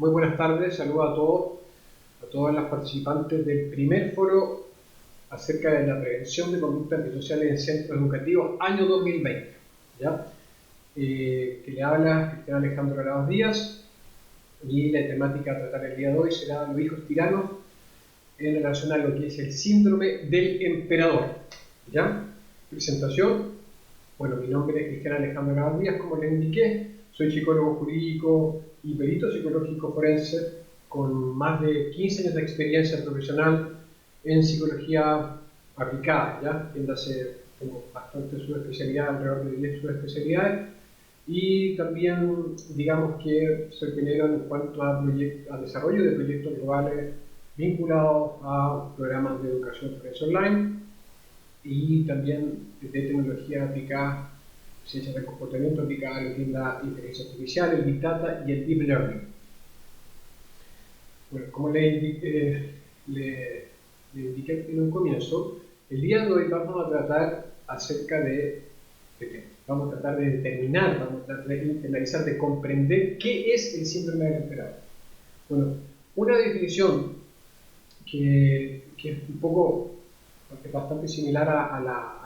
Muy buenas tardes, saludo a todos, a todas las participantes del primer foro acerca de la prevención de conductas antisociales en centros educativos, año 2020. ¿Ya? Que le habla Cristian Alejandro Arauz Díaz, y la temática a tratar el día de hoy será los hijos tiranos en relación a lo que es el síndrome del emperador. ¿Ya? Presentación. Bueno, mi nombre es Cristian Alejandro Arauz Díaz, como les indiqué, soy psicólogo jurídico y perito psicológico forense con más de 15 años de experiencia profesional en psicología aplicada, ¿ya? Entiéndase, tengo bastante subespecialidad, alrededor de 10 subespecialidades, y también digamos que soy pionero en cuanto a desarrollo de proyectos globales vinculados a programas de educación forense online y también de tecnología aplicada, ciencias del comportamiento aplicada a lo que es la inteligencia artificial, el Big Data y el Deep Learning. Bueno, como le indiqué en un comienzo, el día de hoy vamos a tratar acerca vamos a tratar de determinar, vamos a tratar de internalizar, de comprender qué es el síndrome del emperador. Bueno, una definición que es un poco, es bastante similar a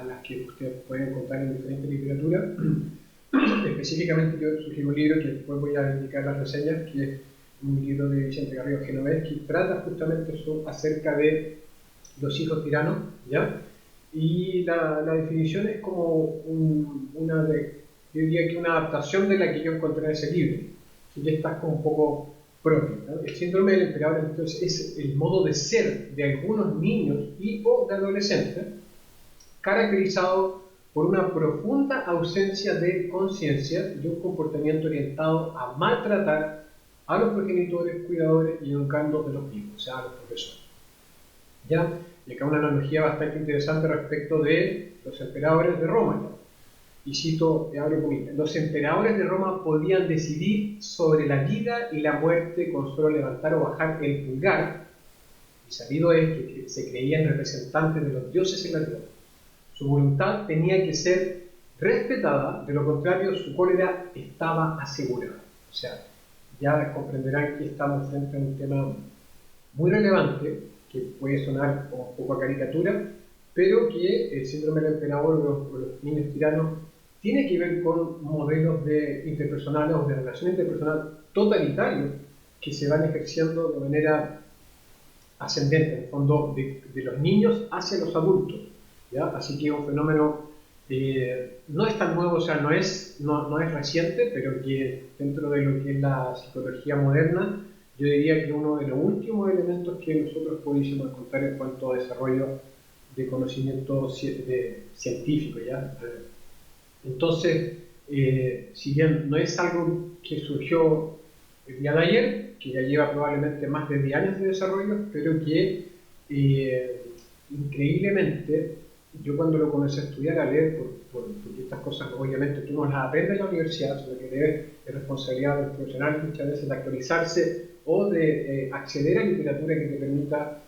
las que ustedes pueden encontrar en diferentes literaturas. Específicamente yo sugiero un libro que después voy a indicar las reseñas, que es un libro de Vicente Garrido Genovés, que trata justamente eso acerca de los hijos tiranos, ¿ya? Y la definición es como yo diría que una adaptación de la que yo encontré en ese libro, que ya está como un poco propio, ¿no? El síndrome del emperador entonces es el modo de ser de algunos niños y o de adolescentes caracterizado por una profunda ausencia de conciencia y un comportamiento orientado a maltratar a los progenitores, cuidadores y educando de los mismos, o sea, a los profesores. ¿Ya? Y acá una analogía bastante interesante respecto de los emperadores de Roma. ¿Ya? Y cito, abro comillas, los emperadores de Roma podían decidir sobre la vida y la muerte con solo levantar o bajar el pulgar, y sabido es que se creían representantes de los dioses en la tierra. Su voluntad tenía que ser respetada, de lo contrario su cólera estaba asegurada. O sea, ya comprenderán que estamos frente a un tema muy relevante, que puede sonar como un poco a caricatura, pero que el síndrome del emperador o los niños tiranos tiene que ver con modelos interpersonales o de relación interpersonal totalitarios que se van ejerciendo de manera ascendente, en el fondo, de los niños hacia los adultos. ¿Ya? Así que es un fenómeno no es tan nuevo, o sea, no es reciente, pero que dentro de lo que es la psicología moderna, yo diría que uno de los últimos elementos que nosotros pudiésemos encontrar en cuanto a desarrollo de conocimiento científico, ¿ya? Entonces, si bien no es algo que surgió el día de ayer, que ya lleva probablemente más de 10 años de desarrollo, pero que increíblemente, yo cuando lo comencé a estudiar, a leer, porque estas cosas obviamente tú no las aprendes en la universidad, sino que debes, es responsabilidad del profesional muchas veces de actualizarse o de acceder a literatura que te permita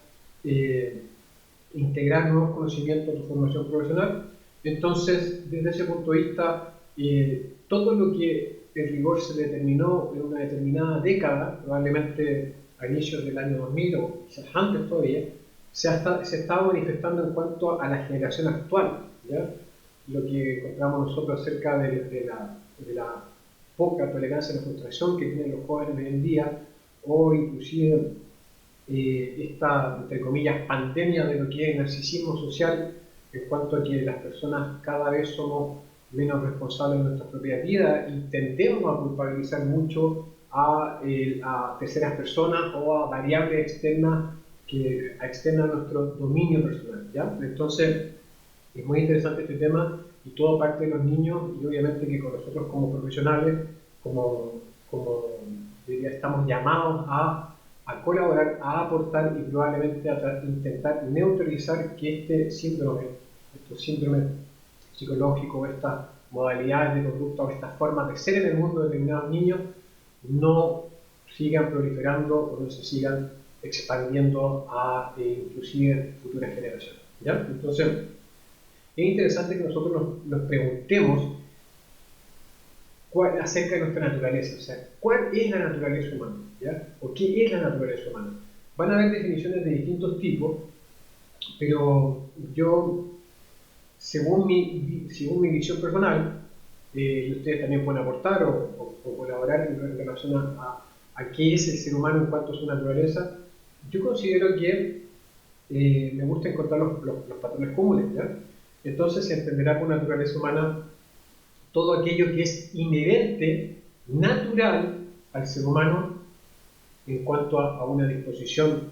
integrar nuevos conocimientos en tu formación profesional. Entonces, desde ese punto de vista, todo lo que en rigor se determinó en una determinada década, probablemente a inicios del año 2000 o quizás antes todavía, se está manifestando en cuanto a la generación actual, ¿ya? Lo que encontramos nosotros acerca de la poca tolerancia a la frustración que tienen los jóvenes hoy en día, o inclusive esta, entre comillas, pandemia de lo que es el narcisismo social, en cuanto a que las personas cada vez somos menos responsables de nuestras propias vidas y tendemos a culpabilizar mucho a terceras personas o a variables externas que externan nuestro dominio personal, ¿ya? Entonces, es muy interesante este tema y todo parte de los niños, y obviamente que con nosotros como profesionales, como diría, estamos llamados a colaborar, a aportar y probablemente a intentar neutralizar que estos síndromes psicológicos, estas modalidades de conducta o estas formas de ser en el mundo de determinados niños no sigan proliferando o no se sigan expandiendo a inclusive futuras generaciones, ¿ya? Entonces, es interesante que nosotros nos preguntemos acerca de nuestra naturaleza, o sea, ¿cuál es la naturaleza humana? ¿Ya? ¿O qué es la naturaleza humana? Van a haber definiciones de distintos tipos, pero yo, según mi visión personal, y ustedes también pueden aportar o colaborar en relación a qué es el ser humano en cuanto a su naturaleza, yo considero que me gusta encontrar los patrones comunes, ¿ya? Entonces se entenderá por naturaleza humana todo aquello que es inherente, natural al ser humano en cuanto a una disposición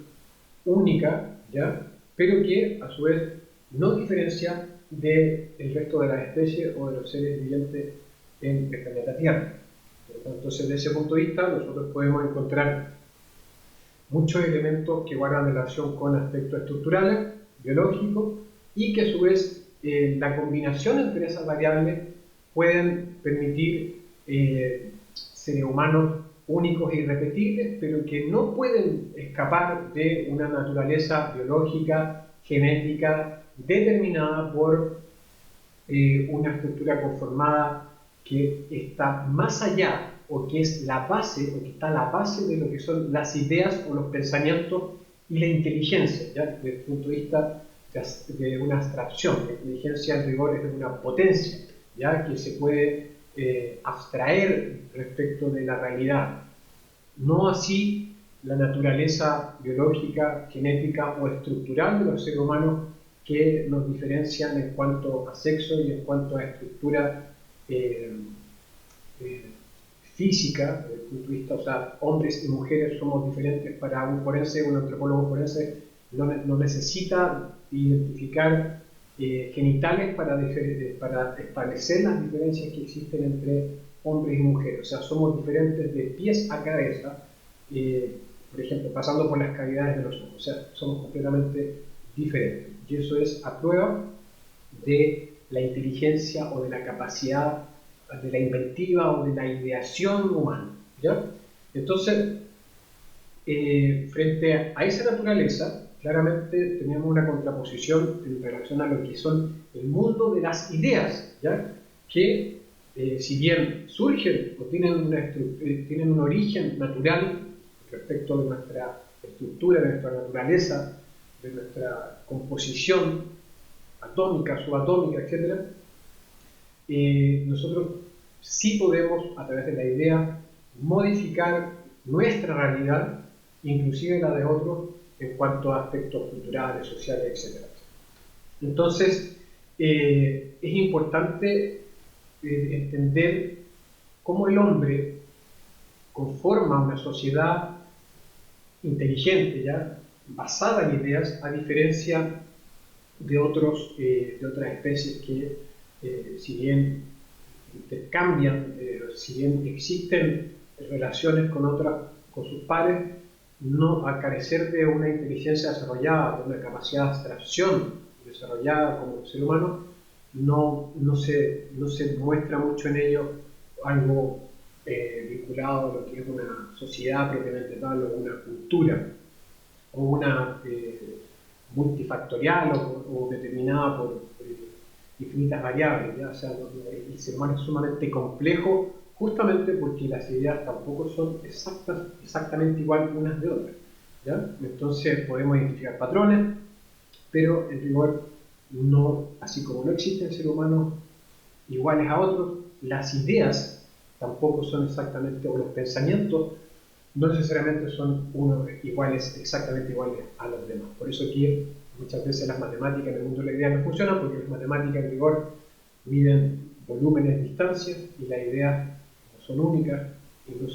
única, ¿ya? Pero que a su vez no diferencia del resto de las especies o de los seres vivientes en el planeta Tierra. Entonces, desde ese punto de vista, nosotros podemos encontrar muchos elementos que guardan relación con aspectos estructurales, biológicos, y que a su vez la combinación entre esas variables pueden permitir seres humanos únicos e irrepetibles, pero que no pueden escapar de una naturaleza biológica, genética, determinada por una estructura conformada que está más allá o que es la base o que está a la base de lo que son las ideas o los pensamientos y la inteligencia, ¿ya? Desde el punto de vista de una abstracción. La inteligencia en rigor es de una potencia, ¿ya? Que se puede abstraer respecto de la realidad. No así la naturaleza biológica, genética o estructural de los seres humanos que nos diferencian en cuanto a sexo y en cuanto a estructura física, desde el punto de vista, o sea, hombres y mujeres somos diferentes. Para un forense, un antropólogo forense no necesita identificar genitales para establecer las diferencias que existen entre hombres y mujeres. O sea, somos diferentes de pies a cabeza, por ejemplo, pasando por las cavidades de los ojos. O sea, somos completamente diferentes. Y eso es a prueba de la inteligencia o de la capacidad de la inventiva o de la ideación humana, ¿ya? Entonces, frente a esa naturaleza, claramente tenemos una contraposición en relación a lo que son el mundo de las ideas, ¿ya? Que si bien surgen o tienen un origen natural respecto de nuestra estructura, de nuestra naturaleza, de nuestra composición atómica, subatómica, etc., nosotros sí podemos, a través de la idea, modificar nuestra realidad, inclusive la de otros, en cuanto a aspectos culturales, sociales, etc. Entonces, es importante entender cómo el hombre conforma una sociedad inteligente, ¿ya? Basada en ideas, a diferencia de otras especies que, si bien intercambian, si bien existen relaciones con sus pares, no, al carecer de una inteligencia desarrollada, de una capacidad de abstracción desarrollada como ser humano, no se muestra mucho en ello algo vinculado a lo que es una sociedad propiamente tal, o una cultura, o una multifactorial o determinada por infinitas variables, ¿ya? O sea, el ser humano es sumamente complejo justamente porque las ideas tampoco son exactamente igual unas de otras, ¿ya? Entonces podemos identificar patrones, pero en rigor no, así como no existen seres humanos iguales a otros, las ideas tampoco son exactamente, o los pensamientos no necesariamente son exactamente iguales a los demás. Por eso aquí muchas veces las matemáticas en el mundo de la idea no funcionan, porque las matemáticas en rigor miden volúmenes, distancias, y las ideas no son únicas y no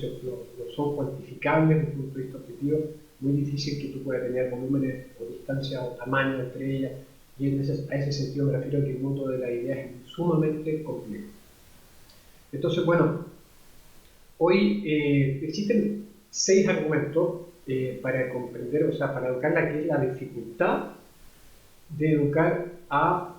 son cuantificables desde un punto de vista objetivo. Muy difícil que tú puedas tener volúmenes o distancias o tamaño entre ellas, y a ese sentido me refiero a que el mundo de la idea es sumamente complejo. Entonces, bueno, hoy existen 6 argumentos para comprender, o sea, para educar la que es la dificultad de educar a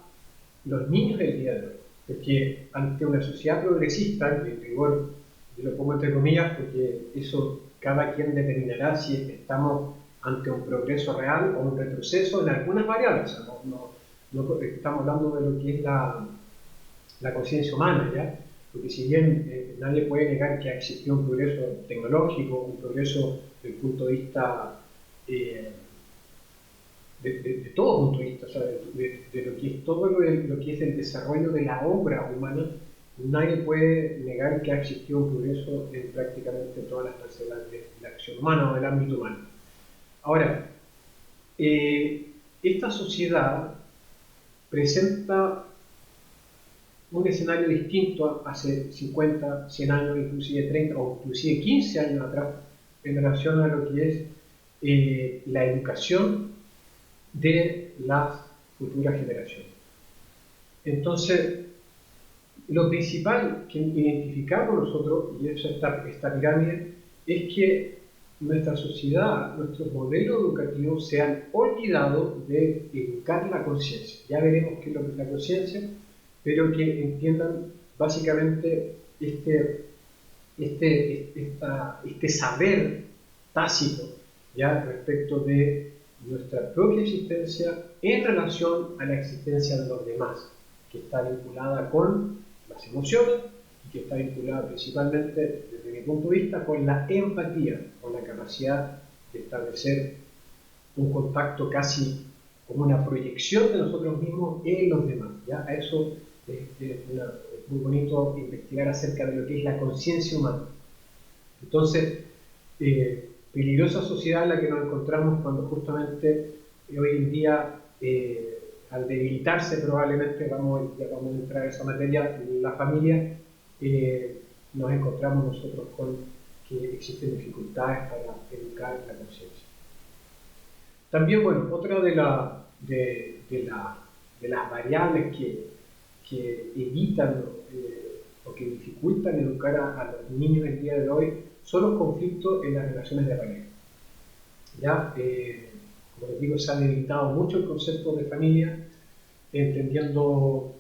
los niños del día de hoy. Porque ante una sociedad progresista, que en rigor yo lo pongo entre comillas porque eso cada quien determinará si estamos ante un progreso real o un retroceso en algunas variables. O sea, no estamos hablando de lo que es la conciencia humana, ¿ya? porque si bien nadie puede negar que ha existido un progreso tecnológico, un progreso desde el punto de vista, de todo punto de vista, o sea, de lo que es todo lo que es el desarrollo de la obra humana, nadie puede negar que ha existido un progreso en prácticamente todas las parcelas de la acción humana o del ámbito humano. Ahora, esta sociedad presenta un escenario distinto hace 50, 100 años, inclusive 30 o inclusive 15 años atrás, en relación a lo que es la educación de las futuras generaciones. Entonces, lo principal que identificamos nosotros, y eso esta pirámide, es que nuestra sociedad, nuestros modelos educativos se han olvidado de educar la conciencia. Ya veremos qué es lo que es la conciencia, pero que entiendan básicamente este saber tácito ya respecto de nuestra propia existencia en relación a la existencia de los demás, que está vinculada con las emociones y que está vinculada principalmente, desde mi punto de vista, con la empatía, con la capacidad de establecer un contacto casi como una proyección de nosotros mismos en los demás. ¿Ya? A eso es muy bonito investigar acerca de lo que es la conciencia humana. Entonces, peligrosa sociedad en la que nos encontramos cuando justamente hoy en día, al debilitarse probablemente, ya vamos a entrar en esa materia, la familia, nos encontramos nosotros con que existen dificultades para educar la conciencia. También, bueno, otra de las variables que evitan o que dificultan educar a los niños el día de hoy son los conflictos en las relaciones de pareja. Ya, como les digo, se ha debilitado mucho el concepto de familia, entendiendo,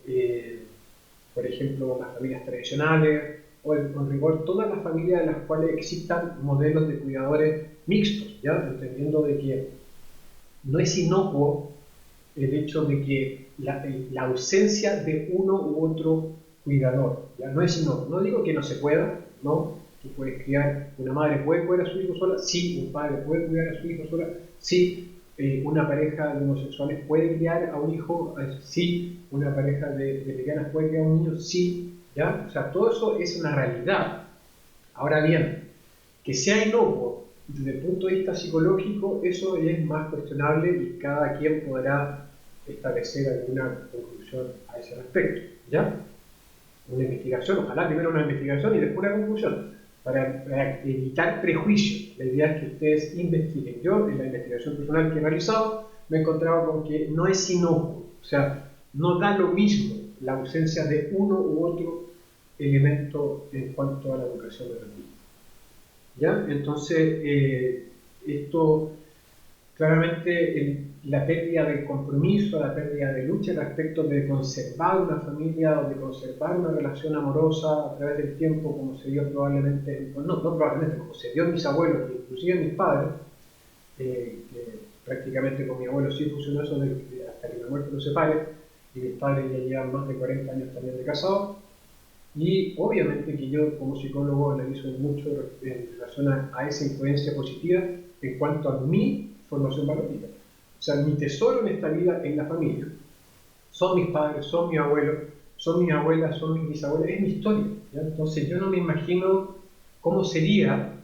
por ejemplo, las familias tradicionales o con rigor todas las familias en las cuales existan modelos de cuidadores mixtos, ¿ya? Entendiendo de que no es inocuo el hecho de que la ausencia de uno u otro cuidador, ¿ya? No es inocuo. No digo que no se pueda, ¿no? Tú puedes criar, una madre puede cuidar a su hijo sola, sí, un padre puede cuidar a su hijo sola, sí, una pareja de homosexuales puede criar a un hijo, sí, una pareja de lesbianas puede criar a un niño, sí, ¿ya? O sea, todo eso es una realidad. Ahora bien, que sea inocuo desde el punto de vista psicológico, eso es más cuestionable y cada quien podrá establecer alguna conclusión a ese respecto, ¿ya? Una investigación, ojalá primero una investigación y después una conclusión, para evitar prejuicios. La idea es que ustedes investiguen. Yo, en la investigación personal que he realizado, me he encontrado con que no es inocuo, o sea, no da lo mismo la ausencia de uno u otro elemento en cuanto a la educación de los niños. ¿Ya? Entonces, esto claramente la pérdida de compromiso, la pérdida de lucha respecto de conservar una familia o de conservar una relación amorosa a través del tiempo, como se dio probablemente, no probablemente, como se dio en mis abuelos, inclusive en mis padres, que prácticamente con mi abuelo sí funcionó eso hasta que la muerte los separe, y mis padres ya llevan más de 40 años también de casados. Y obviamente que yo como psicólogo analizo mucho en relación a esa influencia positiva en cuanto a mi formación valórica. O sea, mi tesoro en esta vida es la familia. Son mis padres, son mis abuelos, son mis abuelas, son mis bisabuelas, es mi historia, ¿ya? Entonces yo no me imagino cómo sería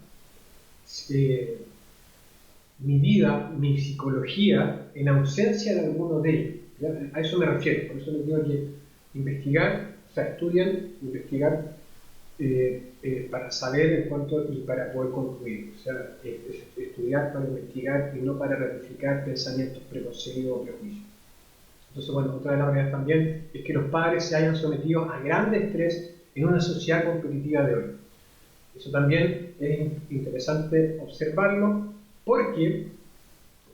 mi vida, mi psicología, en ausencia de alguno de ellos, ¿ya? A eso me refiero, por eso les digo que investigar, o sea, estudian, investigar para saber en cuanto y para poder concluir. O sea, estudiar para investigar y no para ratificar pensamientos preconcebidos o prejuicios. Entonces, bueno, otra de las variables también es que los padres se hayan sometido a gran estrés en una sociedad competitiva de hoy. Eso también es interesante observarlo porque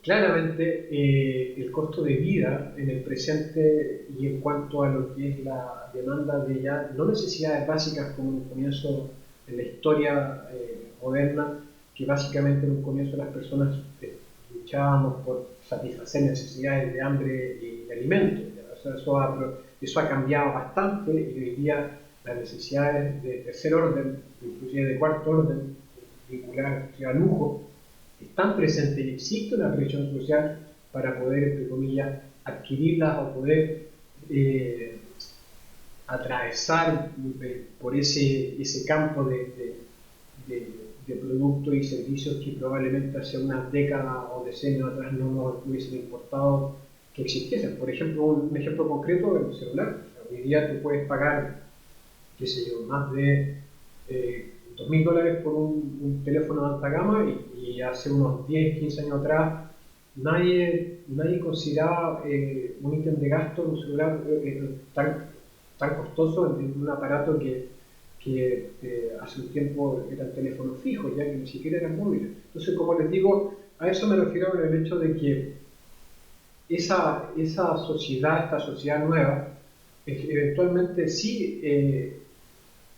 claramente el costo de vida en el presente y en cuanto a lo que es la demanda de ya no necesidades básicas como en un comienzo en la historia moderna, que básicamente en un comienzo las personas luchábamos por satisfacer necesidades de hambre y de alimento. O sea, eso ha cambiado bastante y hoy día las necesidades de tercer orden, inclusive de cuarto orden, vinculadas a lujo, están presentes y existe una presión social para poder, entre comillas, adquirirlas o poder atravesar por ese campo de productos y servicios que probablemente hace unas décadas o decenios atrás no nos hubiesen importado que existiesen. Por ejemplo, un ejemplo concreto del celular. Hoy día tú puedes pagar, qué sé yo, más de $2.000 por un teléfono de alta gama y hace unos 10, 15 años atrás nadie consideraba un ítem de gasto en un celular tan costoso en un aparato que hace un tiempo eran teléfonos fijos, ya que ni siquiera eran móviles. Entonces, como les digo, a eso me refiero con el hecho de que esta sociedad nueva, eventualmente sí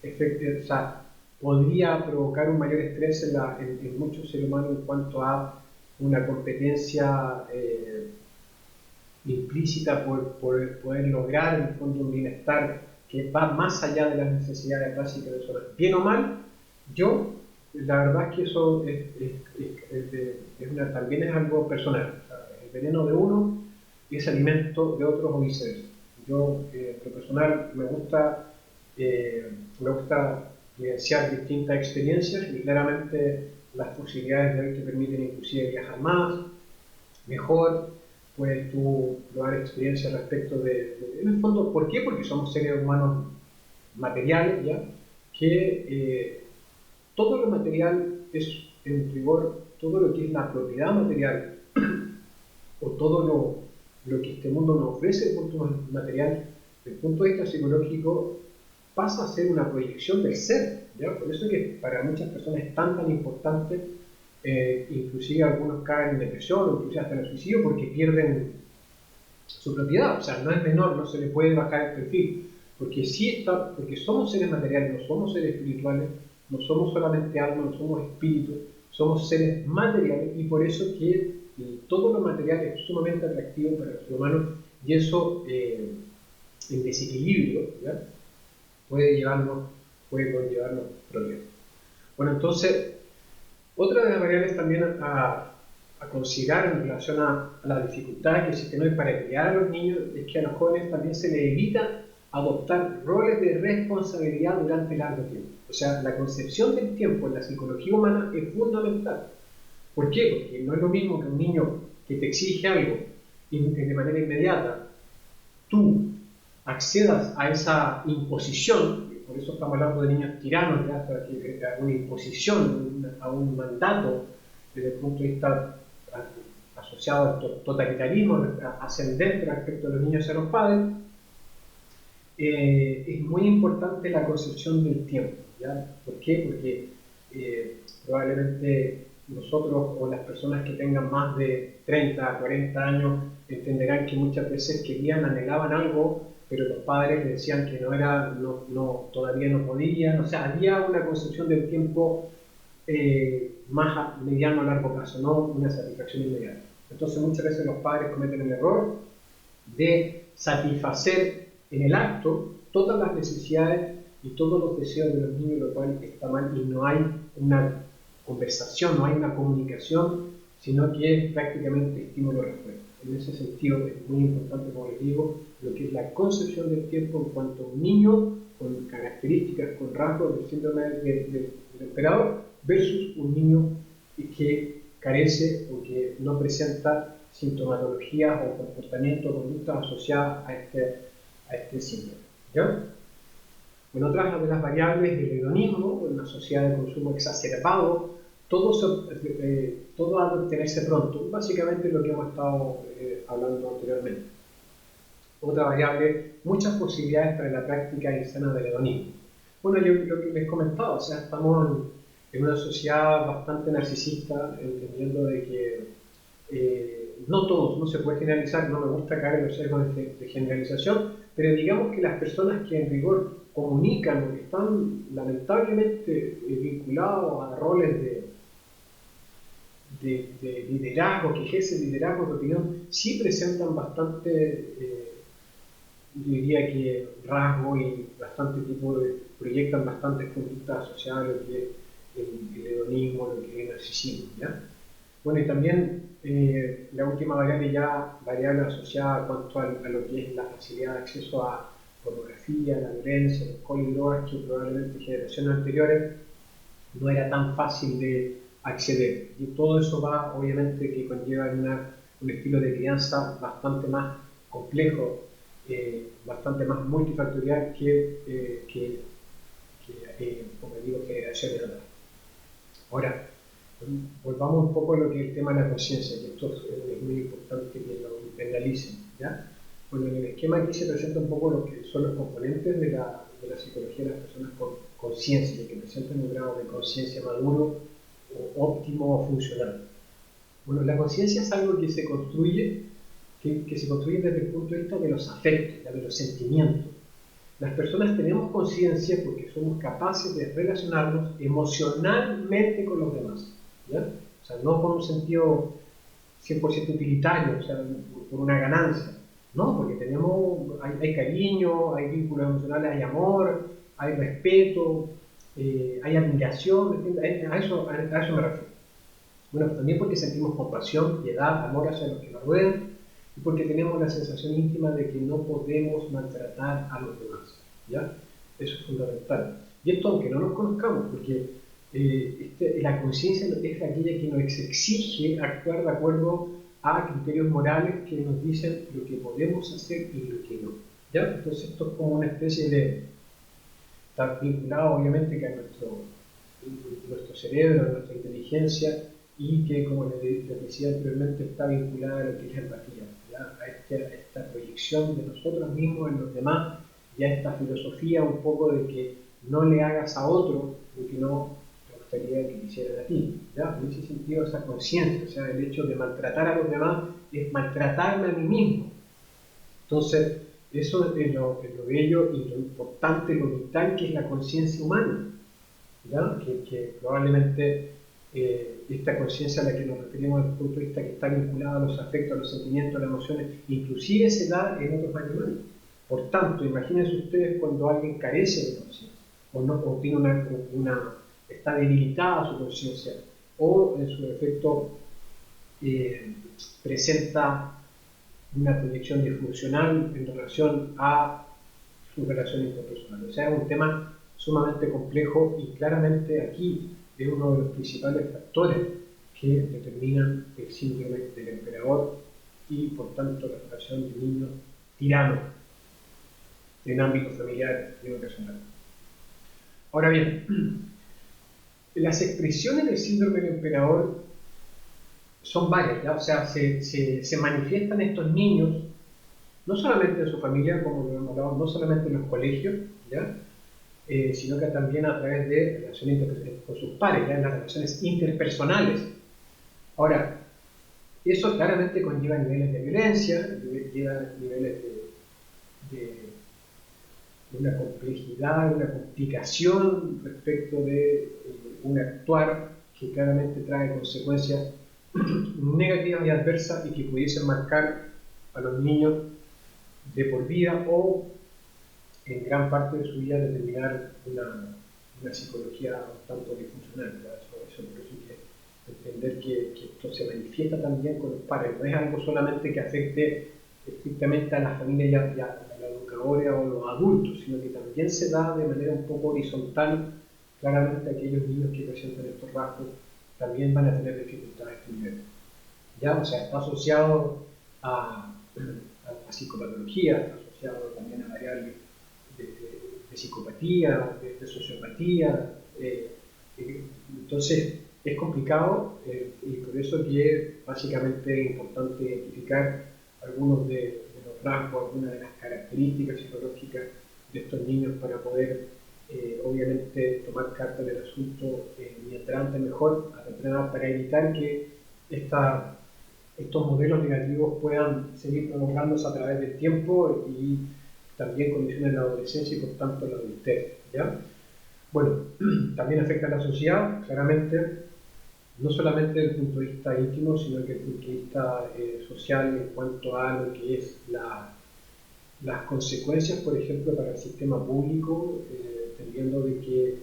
o sea, podría provocar un mayor estrés en muchos seres humanos en cuanto a una competencia implícita por poder lograr en el fondo un bienestar que va más allá de las necesidades básicas de personas. Bien o mal, la verdad es que eso también es algo personal. O sea, el veneno de uno es alimento de otros o viceversa. Yo, en lo personal, me gusta vivenciar distintas experiencias y claramente las posibilidades de hoy te permiten inclusive viajar más, mejor, puedes tú probar experiencias respecto en el fondo, ¿por qué? Porque somos seres humanos materiales, ¿ya? Que todo lo material es, en rigor, todo lo que es la propiedad material o todo lo que este mundo nos ofrece desde el punto material, desde el punto de vista psicológico, pasa a ser una proyección del ser, ¿ya? Por eso es que para muchas personas es tan importante, inclusive algunos caen en depresión o inclusive hasta en el suicidio porque pierden su propiedad. O sea, no es menor, no se le puede bajar el perfil, porque porque somos seres materiales, no somos seres espirituales, no somos solamente alma, no somos espíritu, somos seres materiales y por eso que todo lo material es sumamente atractivo para el ser humano y eso en desequilibrio, ¿ya? puede conllevarnos problemas. Bueno, entonces, otra de las variables también a considerar en relación a la dificultad que existe hoy para criar a los niños es que a los jóvenes también se les evita adoptar roles de responsabilidad durante largo tiempo. O sea, la concepción del tiempo en la psicología humana es fundamental. ¿Por qué? Porque no es lo mismo que un niño que te exige algo de manera inmediata, tú accedas a esa imposición, por eso estamos hablando de niños tiranos, ¿ya? A una imposición, a un mandato desde el punto de vista asociado al totalitarismo ascendente respecto a los niños y a los padres, es muy importante la concepción del tiempo, ¿ya? ¿Por qué? Porque probablemente nosotros o las personas que tengan más de 30, 40 años entenderán que muchas veces anhelaban algo, pero los padres les decían que todavía no podían. O sea, había una concepción del tiempo más a mediano a largo plazo, no una satisfacción inmediata. Entonces muchas veces los padres cometen el error de satisfacer en el acto todas las necesidades y todos los deseos de los niños, lo cual está mal y no hay una conversación, no hay una comunicación, sino que es prácticamente estímulo-respuesta. En ese sentido es muy importante, como les digo, lo que es la concepción del tiempo en cuanto a un niño con características, con rasgos del síndrome del emperador versus un niño que carece o que no presenta sintomatologías o comportamientos o conductas asociadas a este síndrome. ¿Ya? Bueno, otras de las variables del hedonismo, una sociedad de consumo exacerbado, todo ha de obtenerse pronto, básicamente lo que hemos estado hablando anteriormente. Otra variable, muchas posibilidades para la práctica insana del hedonismo. Bueno, yo lo que les comentaba, o sea, estamos en una sociedad bastante narcisista, entendiendo de que no todos, no se puede generalizar, no me gusta caer en los sesgos de generalización, pero digamos que las personas que en rigor comunican o que están lamentablemente vinculados a roles de liderazgo, que ejercen liderazgo de opinión, sí presentan bastante yo diría que rasgos y bastante tipo de, proyectan bastantes conductas asociadas a lo que es el hedonismo, lo que es el narcisismo, ¿ya? Bueno, y también la última variable ya, variable asociada a cuanto a lo que es la facilidad de acceso a pornografía, la violencia, el alcohol y drogas, que probablemente generaciones anteriores no era tan fácil de acceder. Y todo eso va, obviamente, que conlleva un estilo de crianza bastante más complejo, bastante más multifactorial como digo, generaciones atrás. Ahora, volvamos un poco a lo que es el tema de la conciencia, que esto es muy importante que lo internalicen, ¿ya? Bueno, en el esquema aquí se presenta un poco lo que son los componentes de la psicología de las personas con conciencia, que presentan un grado de conciencia maduro, o óptimo o funcional. Bueno, la conciencia es algo que se construye, que se construye desde el punto de vista de los afectos, de los sentimientos. Las personas tenemos conciencia porque somos capaces de relacionarnos emocionalmente con los demás, ¿ya? O sea, no con un sentido 100% utilitario, o sea, por una ganancia, no, porque hay cariño, hay vínculos emocionales, hay amor, hay respeto, hay admiración, a eso me refiero. Bueno, también porque sentimos compasión, piedad, amor hacia los que nos rodean, y porque tenemos la sensación íntima de que no podemos maltratar a los demás, ¿ya? Eso es fundamental. Y esto aunque no nos conozcamos, porque la conciencia es aquella que nos exige actuar de acuerdo a criterios morales que nos dicen lo que podemos hacer y lo que no, ¿ya? Entonces esto es como una especie de... está vinculado obviamente que a nuestro cerebro, a nuestra inteligencia, y que, como les decía anteriormente, está vinculada a lo que es la empatía, ¿ya? A esta proyección de nosotros mismos en los demás, y a esta filosofía un poco de que no le hagas a otro lo que no te gustaría que te hicieran a ti, ¿ya? En ese sentido, esa conciencia, o sea, el hecho de maltratar a los demás es maltratarme a mí mismo. Entonces, eso es lo bello y lo importante, lo vital que es la conciencia humana, ¿ya? Que probablemente esta conciencia a la que nos referimos desde el punto de vista que está vinculada a los afectos, a los sentimientos, a las emociones, inclusive se da en otros animales. Por tanto, imagínense ustedes cuando alguien carece de conciencia, o tiene está debilitada su conciencia, o en su defecto presenta una proyección disfuncional en relación a sus relaciones interpersonales. O sea, es un tema sumamente complejo y claramente aquí es uno de los principales factores que determinan el síndrome del emperador y, por tanto, la relación de niños tiranos en ámbito familiar y educacional. Ahora bien, las expresiones del síndrome del emperador son varias, ¿ya? O sea, se manifiestan estos niños no solamente en su familia, como lo hemos hablado, no solamente en los colegios, ¿ya? Sino que también a través de relaciones con sus pares, ¿ya? En las relaciones interpersonales. Ahora, eso claramente conlleva niveles de violencia, lleva niveles de una complejidad, una complicación respecto de un actuar que claramente trae consecuencias negativas y adversas y que pudiesen marcar a los niños de por vida o en gran parte de su vida determinar una psicología un tanto disfuncional. Eso por eso hay que entender que esto se manifiesta también con los padres, no es algo solamente que afecte estrictamente a la familia y a la educadora o a los adultos, sino que también se da de manera un poco horizontal. Claramente aquellos niños que presentan estos rasgos también van a tener dificultades a este nivel. ¿Ya? O sea, está asociado a psicopatología, está asociado también a variables de psicopatía, de sociopatía. Entonces, es complicado y por eso que es básicamente importante identificar algunos de los rasgos, algunas de las características psicológicas de estos niños para poder, obviamente, tomar carta del asunto mientras antes mejor, a temprana edad, para evitar que estos modelos negativos puedan seguir prolongándose a través del tiempo y también condicionan la adolescencia y por tanto la adultez, ¿ya? Bueno, también afecta a la sociedad, claramente, no solamente desde el punto de vista íntimo, sino que desde el punto de vista social en cuanto a lo que es las consecuencias, por ejemplo, para el sistema público, entendiendo de que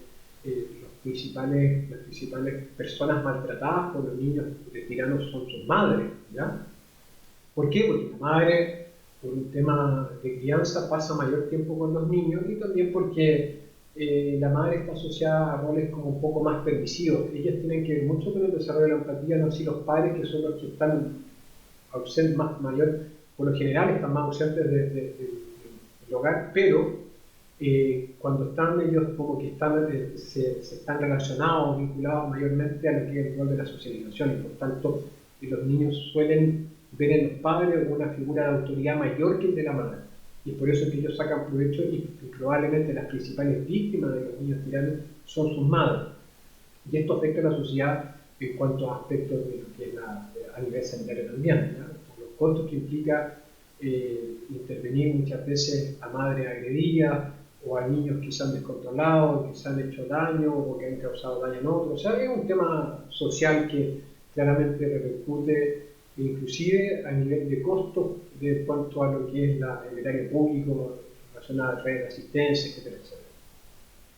las principales personas maltratadas por los niños de tiranos son sus madres, ¿ya? ¿Por qué? Porque la madre, por un tema de crianza, pasa mayor tiempo con los niños y también porque la madre está asociada a roles como un poco más permisivos. Ellas tienen que ver mucho con el desarrollo de la empatía, no así los padres, que son los que están ausentes, más mayor, por lo general están más ausentes del hogar, pero cuando están ellos como que se están relacionados, vinculados mayormente a lo que es el rol de la socialización y por tanto los niños suelen ver en los padres una figura de autoridad mayor que el de la madre. Y es por eso que ellos sacan provecho y probablemente las principales víctimas de los niños tiranos son sus madres. Y esto afecta a la sociedad en cuanto a aspectos de lo que es a nivel sanitario también, ¿ya? Por los costos que implica intervenir muchas veces a madres agredidas o a niños que se han descontrolado, que se han hecho daño o que han causado daño en otros. O sea, es un tema social que claramente repercute inclusive a nivel de costos de cuanto a lo que es el erario público relacionado a redes de asistencia, etcétera, etcétera.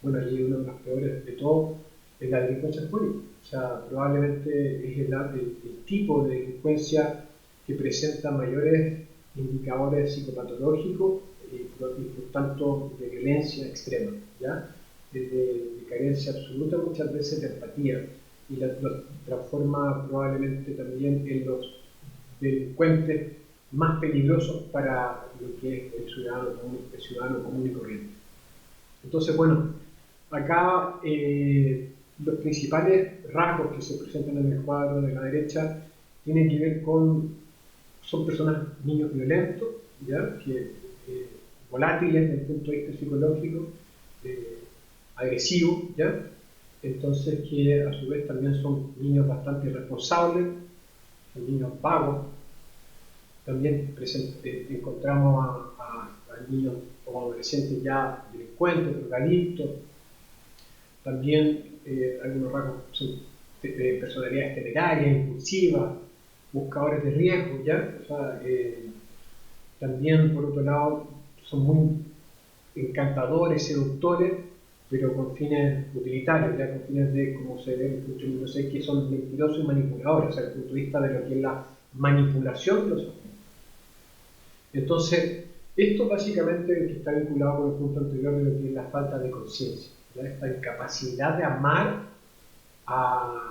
Bueno, y uno de los peores de todo es la delincuencia juvenil. O sea, probablemente es el tipo de delincuencia que presenta mayores indicadores psicopatológicos y por tanto de violencia extrema, ¿ya? De carencia absoluta muchas veces de empatía y los transforma probablemente también en los delincuentes más peligrosos para lo que es el ciudadano común y corriente. Entonces, bueno, acá los principales rasgos que se presentan en el cuadro de la derecha tienen que ver son personas, niños violentos, ¿ya? Volátiles desde el punto de vista psicológico, agresivos, ¿ya? Entonces que a su vez también son niños bastante irresponsables, son niños vagos. También encontramos a niños o adolescentes ya delincuentes, drogadictos. También algunos rasgos son de personalidades temerarias, impulsivas, buscadores de riesgo, ¿ya? O sea, también, por otro lado, son muy encantadores, seductores, pero con fines utilitarios, ya con fines de, como se ve en el punto número 6, que son mentirosos y manipuladores, o sea, desde el punto de vista de lo que es la manipulación de los objetos. Entonces, esto básicamente que está vinculado con el punto anterior de lo que es la falta de conciencia, esta incapacidad de amar o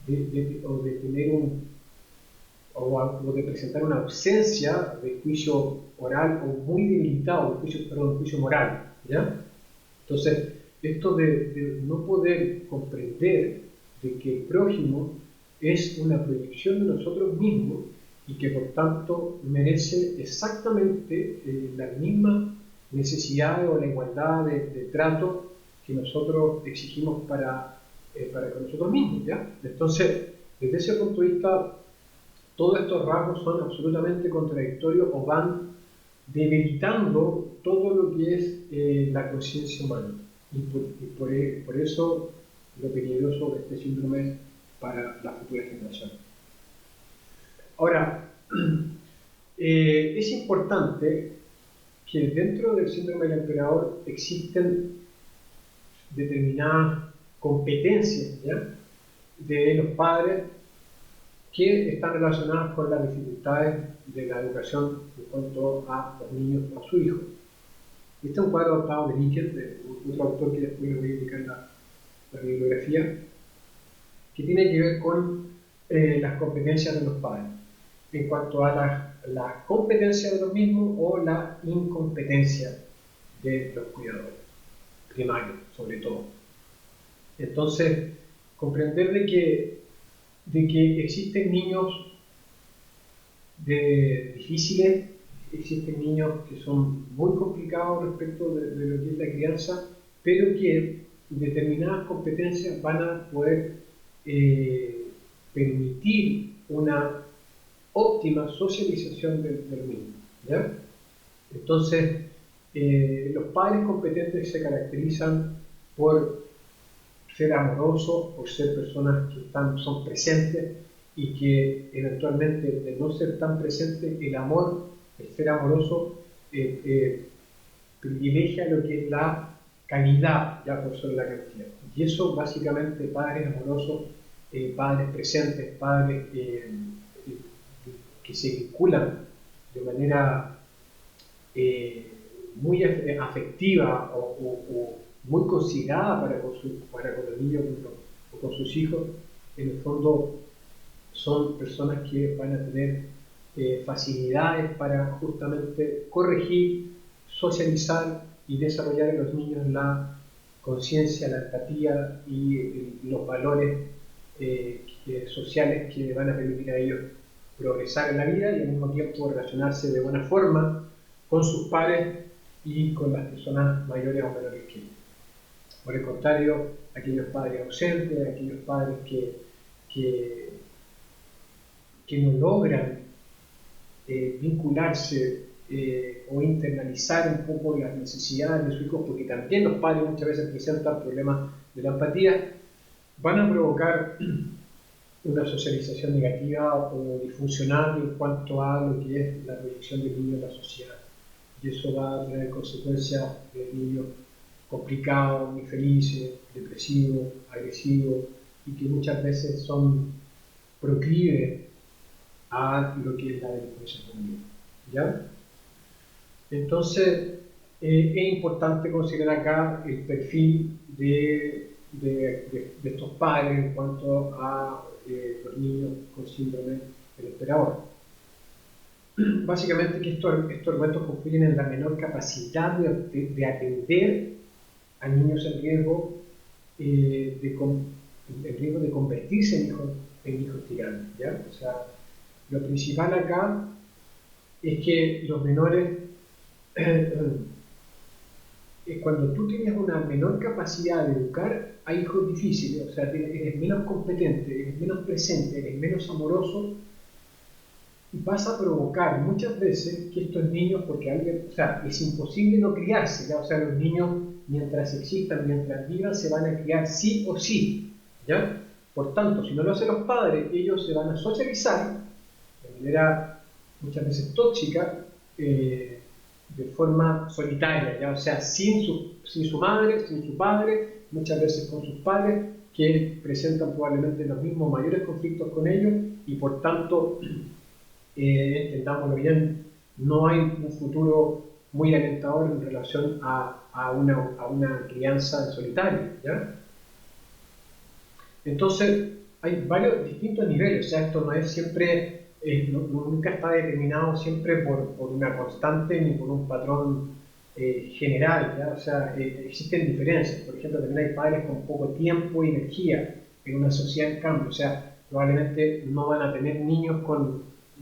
de tener o de presentar una ausencia de juicio oral o muy debilitado, juicio moral, ¿ya? Entonces, esto de no poder comprender de que el prójimo es una proyección de nosotros mismos y que por tanto merece exactamente las mismas necesidades o la igualdad de trato que nosotros exigimos para con nosotros mismos, ¿ya? Entonces, desde ese punto de vista, todos estos rasgos son absolutamente contradictorios o van debilitando todo lo que es la conciencia humana. Y por eso lo peligroso de este síndrome para las futuras generaciones. Ahora, es importante que dentro del síndrome del emperador existen determinadas competencias, ¿ya?, de los padres que están relacionadas con las dificultades de la educación en cuanto a los niños o a su hijo. Este es un cuadro adoptado de Níquel, de otro autor que después le voy a indicar la bibliografía, que tiene que ver con las competencias de los padres en cuanto a la competencia de los mismos o la incompetencia de los cuidadores primarios, sobre todo. Entonces, comprender de que existen niños difíciles, existen niños que son muy complicados respecto de lo que es la crianza, pero que determinadas competencias van a poder permitir una óptima socialización del mismo, ¿ya? Entonces, los padres competentes se caracterizan por ser amorosos, por ser personas que son presentes y que eventualmente, de no ser tan presentes, el ser amoroso privilegia lo que es la calidad ya por sobre la cantidad. Y eso básicamente padres amorosos, padres presentes, padres que se vinculan de manera muy afectiva o muy considerada para con los niños o con sus hijos, en el fondo son personas que van a tener facilidades para justamente corregir, socializar y desarrollar en los niños la conciencia, la empatía y los valores sociales que van a permitir a ellos progresar en la vida y al mismo tiempo relacionarse de buena forma con sus pares y con las personas mayores o menores que ellos. Por el contrario, aquellos padres ausentes, aquellos padres que no logran vincularse o internalizar un poco las necesidades de sus hijos, porque también los padres muchas veces presentan problemas de la empatía, van a provocar una socialización negativa o disfuncional en cuanto a lo que es la proyección del niño en la sociedad. Y eso va a traer consecuencias de niños complicados, infelices, depresivos, agresivos, y que muchas veces son proclives a lo que es la delincuencia juvenil. ¿Ya? Entonces, es importante considerar acá el perfil de estos padres en cuanto a los niños con síndrome del esperador. Básicamente que estos argumentos confluyen en la menor capacidad de atender a niños en riesgo, en riesgo de convertirse en hijos tiranos, ¿ya? O sea, lo principal acá es que los menores, cuando tú tienes una menor capacidad de educar a hijos difíciles, o sea, eres menos competente, eres menos presente, eres menos amoroso, vas a provocar muchas veces que estos niños, porque o sea, es imposible no criarse, ¿ya? O sea, los niños, mientras existan, mientras vivan, se van a criar sí o sí, ¿ya? Por tanto, si no lo hacen los padres, ellos se van a socializar de manera muchas veces tóxica, de forma solitaria, ¿ya? O sea, sin su madre, sin su padre, muchas veces con sus padres, que presentan probablemente los mismos mayores conflictos con ellos y por tanto, entendámoslo bien, no hay un futuro muy alentador en relación a una crianza en solitario, ¿ya? Entonces, hay varios distintos niveles, o sea, esto no es siempre, nunca está determinado siempre por una constante ni por un patrón general, ¿ya? O sea, existen diferencias. Por ejemplo, también hay padres con poco tiempo y energía en una sociedad en cambio, o sea, probablemente no van a tener niños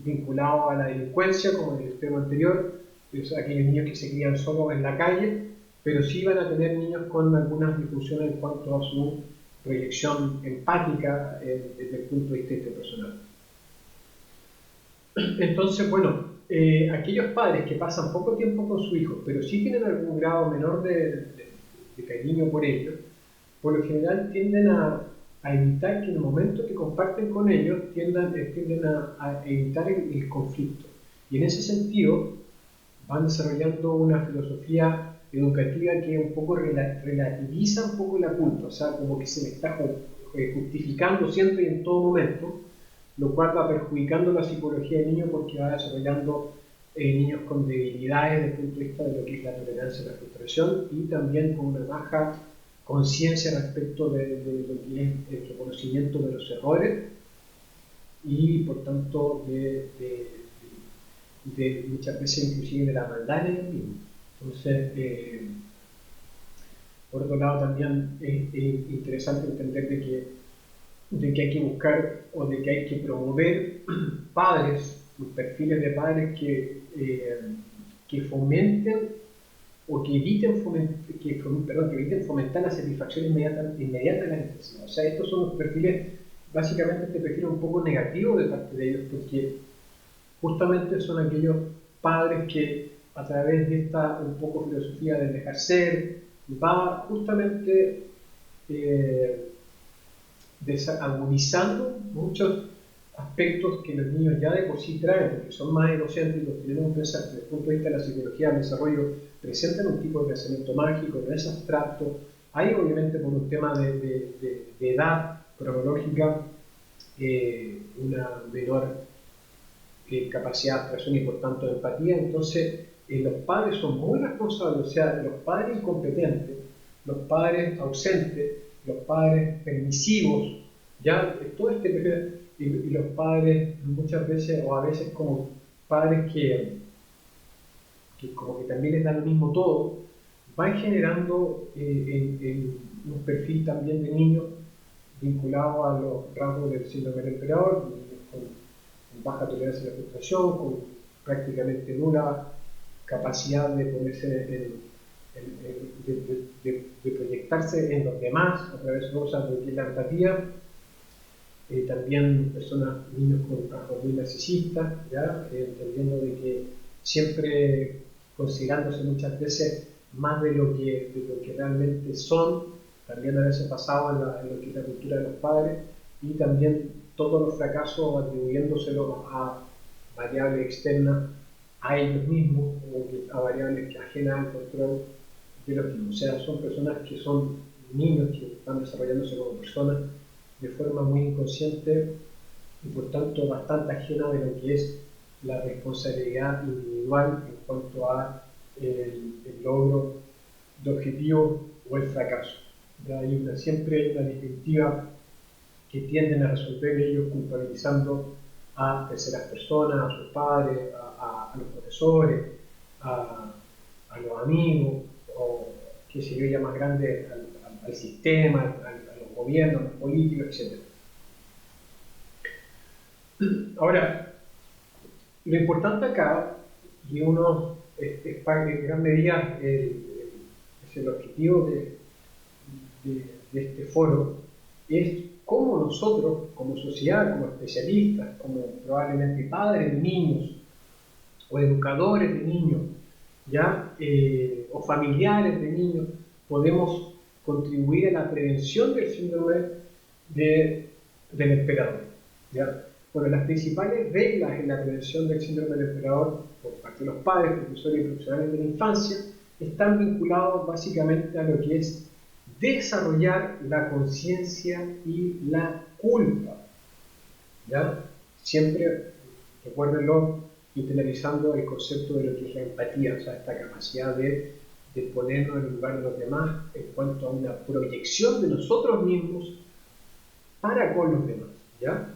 vinculados a la delincuencia, como en el tema anterior, o sea, aquellos niños que se crían solo en la calle, pero sí van a tener niños con algunas disfunciones en cuanto a su proyección empática desde el punto de vista interpersonal. Entonces, bueno, aquellos padres que pasan poco tiempo con su hijo, pero sí tienen algún grado menor de cariño por ellos, por lo general tienden a evitar que en el momento que comparten con ellos, tienden a evitar el conflicto. Y en ese sentido, van desarrollando una filosofía educativa que un poco relativiza un poco la culpa, o sea, como que se le está justificando siempre y en todo momento, lo cual va perjudicando la psicología del niño porque va desarrollando niños con debilidades desde el punto de vista de lo que es la tolerancia a la frustración y también con una baja conciencia respecto de lo que es el reconocimiento de los errores y por tanto de muchas veces inclusive de la maldad en ellos mismos. Entonces, por otro lado también es interesante entender de que hay que buscar o de que hay que promover padres, perfiles de padres que fomenten o que eviten fomentar la satisfacción inmediata de la necesidad. O sea, estos son los perfiles, básicamente este perfil un poco negativo de parte de ellos, porque justamente son aquellos padres que a través de esta un poco filosofía de dejar ser, va justamente agudizando muchos aspectos que los niños ya de por sí traen, porque son más egocéntricos, tienen un pensamiento, desde el punto de vista de la psicología del desarrollo, presentan un tipo de pensamiento mágico, no es abstracto. Hay obviamente por un tema de edad cronológica una menor capacidad de abstracción y por tanto de empatía, entonces los padres son muy responsables, o sea, los padres incompetentes, los padres ausentes, los padres permisivos, ya todo este y los padres muchas veces o a veces como padres que como que también les da lo mismo todo, van generando un perfil también de niños vinculado a los rasgos del síndrome del emperador, con baja tolerancia a la frustración, con prácticamente nula capacidad de ponerse de proyectarse en los demás a través de cosas de la empatía. También niños con rasgos muy narcisistas, ¿ya? Entendiendo de que siempre considerándose muchas veces más de lo que realmente son, también a veces basado en lo que es la cultura de los padres, y también todos los fracasos atribuyéndoselos a variables externas a ellos mismos o a variables ajenas al control de los mismos. O sea, son personas que son niños que están desarrollándose como personas de forma muy inconsciente y por tanto bastante ajena de lo que es la responsabilidad individual en cuanto a el logro de objetivos o el fracaso. Siempre hay una disyuntiva que tienden a resolver ellos culpabilizando a terceras personas, a sus padres, a los profesores, a los amigos, o que se ve ya más grande al sistema, a los gobiernos, a los políticos, etc. Ahora, lo importante acá, y uno en gran medida es el objetivo de este foro, es cómo nosotros, como sociedad, como especialistas, como probablemente padres de niños o educadores de niños, ¿ya? O familiares de niños, podemos contribuir a la prevención del síndrome del emperador, ¿ya? Bueno, las principales reglas en la prevención del síndrome del emperador por parte de los padres, profesores y profesionales de la infancia están vinculados básicamente a lo que es desarrollar la conciencia y la culpa, ¿ya? Siempre, recuérdenlo, internalizando el concepto de lo que es la empatía, o sea, esta capacidad de ponernos en el lugar de los demás en cuanto a una proyección de nosotros mismos para con los demás, ¿ya?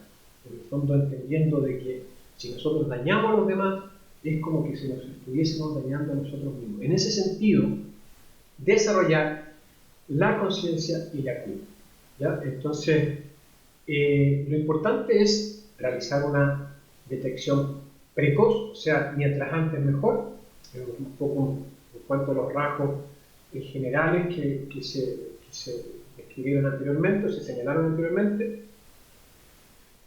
En el fondo entendiendo de que si nosotros dañamos a los demás, es como que si nos estuviésemos dañando a nosotros mismos. En ese sentido, desarrollar la conciencia y la culpa, ¿ya? Entonces, lo importante es realizar una detección precoz, o sea, mientras antes mejor, un poco en cuanto a los rasgos generales que se describieron anteriormente, o se señalaron anteriormente.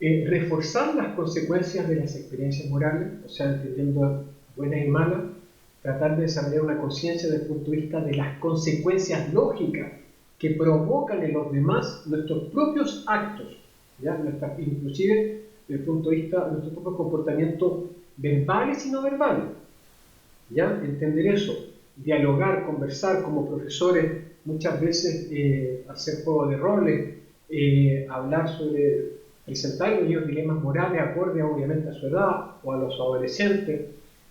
Reforzar las consecuencias de las experiencias morales, o sea, entendiendo buenas y malas, tratar de desarrollar una conciencia desde el punto de vista de las consecuencias lógicas que provocan en los demás nuestros propios actos, ¿ya? Inclusive desde el punto de vista de nuestros propios comportamientos verbales y no verbales, ¿ya? Entender eso, dialogar, conversar como profesores, muchas veces hacer juegos de roles, hablar sobre presentar a ellos dilemas morales acorde obviamente a su edad o a los adolescentes,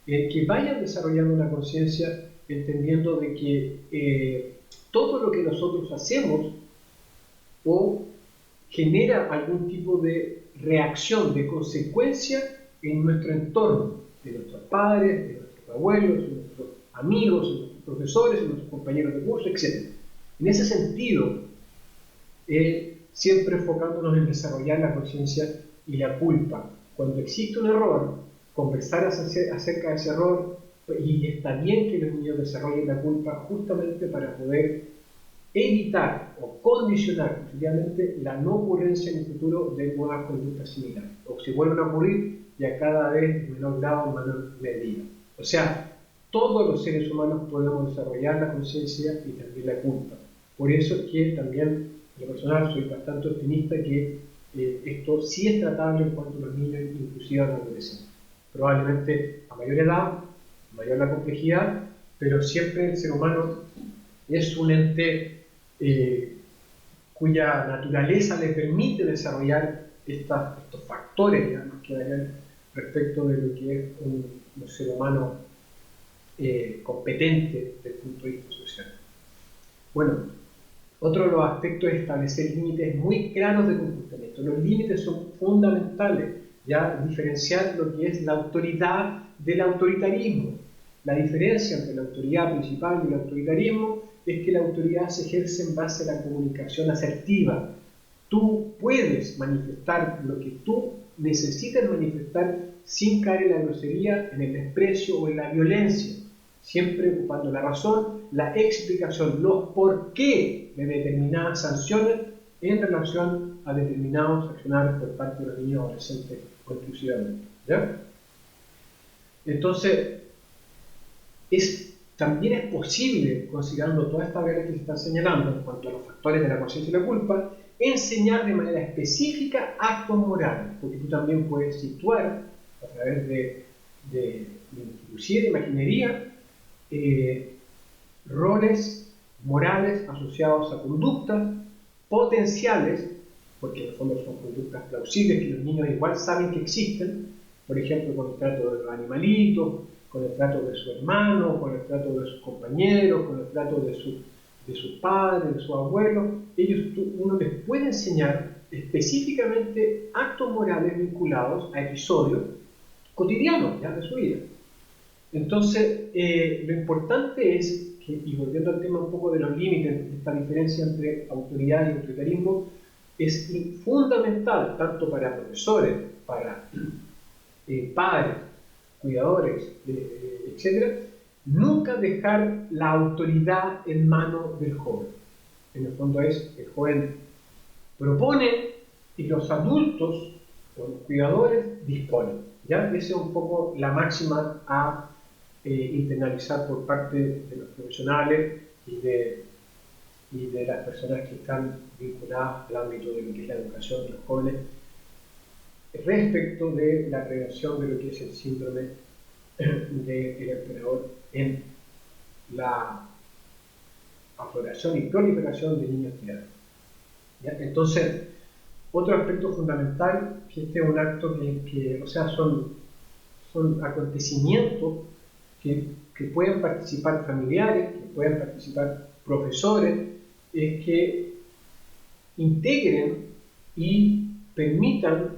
que vayan desarrollando una conciencia entendiendo de que todo lo que nosotros hacemos o genera algún tipo de reacción, de consecuencia en nuestro entorno, de nuestros padres, de nuestros abuelos, de nuestros amigos, de nuestros profesores, de nuestros compañeros de curso, etc. En ese sentido, siempre enfocándonos en desarrollar la conciencia y la culpa. Cuando existe un error, conversar acerca de ese error, y está bien que los niños desarrollen la culpa justamente para poder evitar o condicionar efectivamente la no ocurrencia en el futuro de nuevas conductas similares. O si vuelven a ocurrir, ya cada vez en menor grado, en menor medida. O sea, todos los seres humanos podemos desarrollar la conciencia y también la culpa. Por eso es que también, en lo personal, soy bastante optimista que esto sí es tratable en cuanto a los niños, inclusive a los adolescentes. Probablemente a mayor edad, mayor la complejidad, pero siempre el ser humano es un ente cuya naturaleza le permite desarrollar estos factores, digamos, que hay respecto de lo que es un ser humano competente desde el punto de vista social. Bueno, otro de los aspectos es establecer límites muy claros de comportamiento. Los límites son fundamentales, ya diferenciar lo que es la autoridad del autoritarismo. La diferencia entre la autoridad principal y el autoritarismo es que la autoridad se ejerce en base a la comunicación asertiva. Tú puedes manifestar lo que tú necesitas manifestar sin caer en la grosería, en el desprecio o en la violencia, siempre ocupando la razón, la explicación, los por qué de determinadas sanciones en relación a determinados accionarios por parte de los niños adolescentes o exclusivamente. ¿Ya? Entonces, también es posible, considerando todas estas reglas que se están señalando en cuanto a los factores de la conciencia y la culpa, enseñar de manera específica actos morales, porque tú también puedes situar a través inclusive de imaginería, roles morales asociados a conductas potenciales, porque en el fondo son conductas plausibles que los niños igual saben que existen, por ejemplo, con el trato de los animalitos, con el trato de su hermano, con el trato de sus compañeros, con el trato de sus padres, de sus abuelos. Uno les puede enseñar específicamente actos morales vinculados a episodios cotidianos ya de su vida. Entonces, lo importante es que, y volviendo al tema un poco de los límites, esta diferencia entre autoridad y autoritarismo es fundamental tanto para profesores, para padres, cuidadores, etc. Nunca dejar la autoridad en manos del joven. En el fondo es, el joven propone y los adultos o los cuidadores disponen. ¿Ya? Esa es un poco la máxima a internalizar por parte de los profesionales y de las personas que están vinculadas al ámbito de lo que es la educación de los jóvenes respecto de la prevención de lo que es el síndrome del emperador en la afloración y proliferación de niños tiranos. ¿Ya? Entonces, otro aspecto fundamental, que este es un acto o sea, son acontecimientos que pueden participar familiares, que pueden participar profesores, es que integren y permitan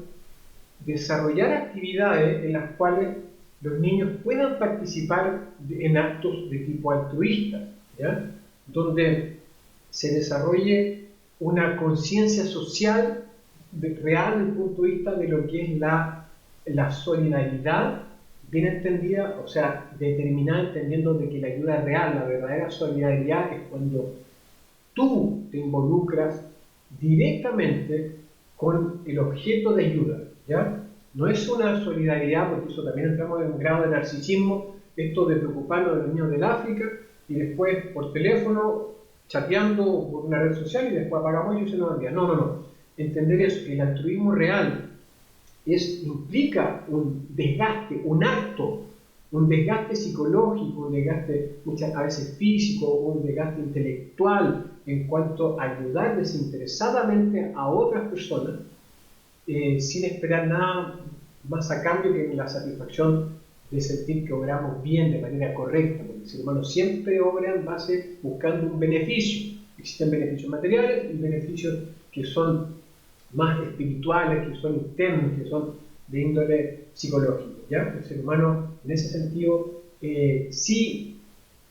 desarrollar actividades en las cuales los niños puedan participar en actos de tipo altruista, ¿ya? Donde se desarrolle una conciencia social real desde el punto de vista de lo que es la solidaridad bien entendida, o sea, determinada entendiendo de que la ayuda real, la verdadera solidaridad es cuando tú te involucras directamente con el objeto de ayuda, ¿ya? No es una solidaridad, porque eso también entramos en un grado de narcisismo, esto de preocuparnos de los niños del África y después por teléfono, chateando por una red social y después apagamos y se nos olvida. No. Entender eso, el altruismo real implica un desgaste, un desgaste psicológico, un desgaste muchas veces físico, un desgaste intelectual en cuanto a ayudar desinteresadamente a otras personas sin esperar nada más a cambio que la satisfacción de sentir que obramos bien de manera correcta, porque el ser humano siempre obra en base buscando un beneficio. Existen beneficios materiales y beneficios que son más espirituales, que son internos, que son de índole psicológico. ¿Ya? El ser humano, en ese sentido, sí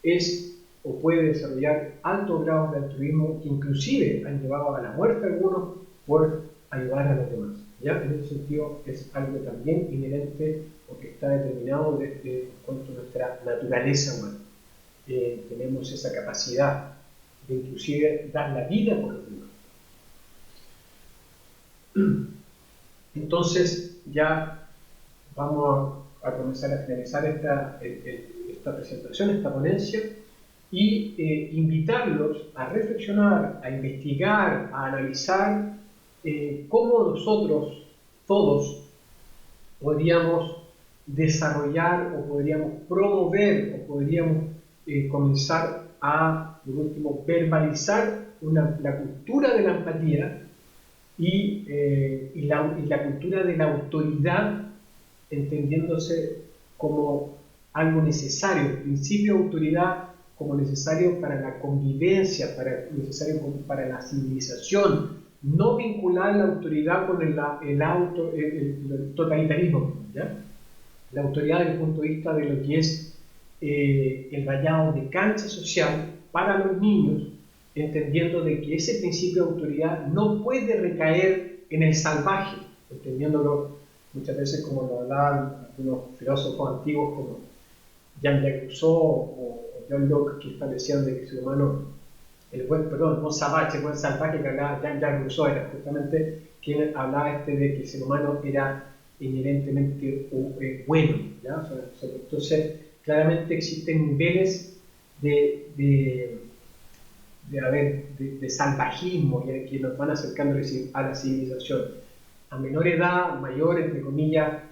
es o puede desarrollar altos grados de altruismo que inclusive han llevado a la muerte a algunos por ayudar a los demás. ¿Ya? En ese sentido es algo también inherente o que está determinado desde cuanto a nuestra naturaleza humana. Tenemos esa capacidad de inclusive dar la vida por los demás. Entonces ya vamos a comenzar a finalizar esta presentación, esta ponencia, y invitarlos a reflexionar, a investigar, a analizar cómo nosotros, todos, podríamos desarrollar o podríamos promover o podríamos comenzar a, por último, verbalizar la cultura de la empatía y la cultura de la autoridad, entendiéndose como algo necesario, el principio de autoridad como necesario para la convivencia, necesario para la civilización, no vincular la autoridad con el totalitarismo, ¿ya? La autoridad desde el punto de vista de lo que es el rayado de cancha social para los niños, entendiendo de que ese principio de autoridad no puede recaer en el salvaje, entendiéndolo muchas veces como lo hablaban algunos filósofos antiguos como Jean-Jacques Rousseau o John Locke, que establecían de que el ser humano, el buen salvaje, el buen salvaje que hablaba Jean-Jacques Rousseau, era justamente quien hablaba de que el ser humano era inherentemente bueno, ¿ya? O sea, entonces claramente existen niveles de salvajismo que nos van acercando a la civilización. A menor edad, mayor, entre comillas,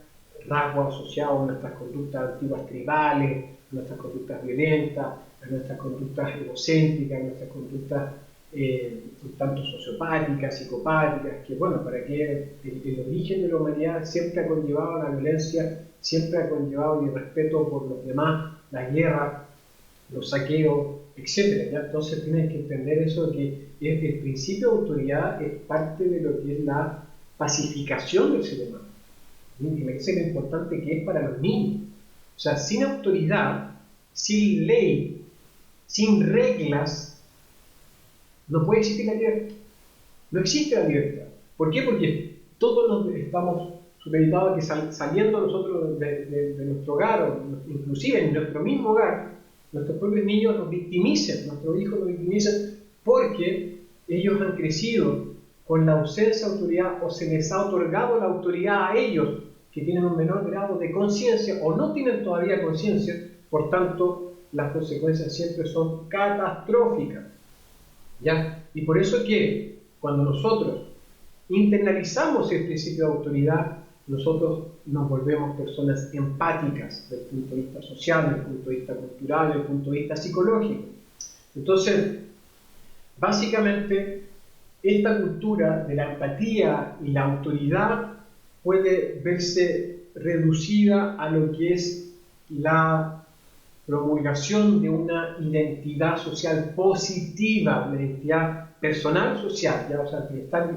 rasgos asociados a nuestras conductas antiguas tribales, a nuestras conductas violentas, a nuestras conductas egocéntricas, a nuestras conductas un tanto sociopáticas, psicopáticas, que bueno, para que el origen de la humanidad siempre ha conllevado la violencia, siempre ha conllevado el irrespeto por los demás, la guerra, los saqueos, etc. ¿Ya? Entonces tienes que entender eso, que el principio de autoridad es parte de lo que es la pacificación del ser humano. Y me parece lo importante que es para los niños. O sea, sin autoridad, sin ley, sin reglas, no puede existir la libertad. No existe la libertad. ¿Por qué? Porque todos nos estamos supeditados a que saliendo nosotros de nuestro hogar, o inclusive en nuestro mismo hogar, nuestros propios niños nos victimizan, nuestros hijos nos victimizan porque ellos han crecido con la ausencia de autoridad o se les ha otorgado la autoridad a ellos que tienen un menor grado de conciencia o no tienen todavía conciencia, por tanto las consecuencias siempre son catastróficas. ¿Ya? Y por eso es que cuando nosotros internalizamos el principio de autoridad, nosotros nos volvemos personas empáticas desde el punto de vista social, desde el punto de vista cultural, desde el punto de vista psicológico. Entonces, básicamente, esta cultura de la empatía y la autoridad puede verse reducida a lo que es la promulgación de una identidad social positiva, una identidad personal social, ¿ya? O sea, que está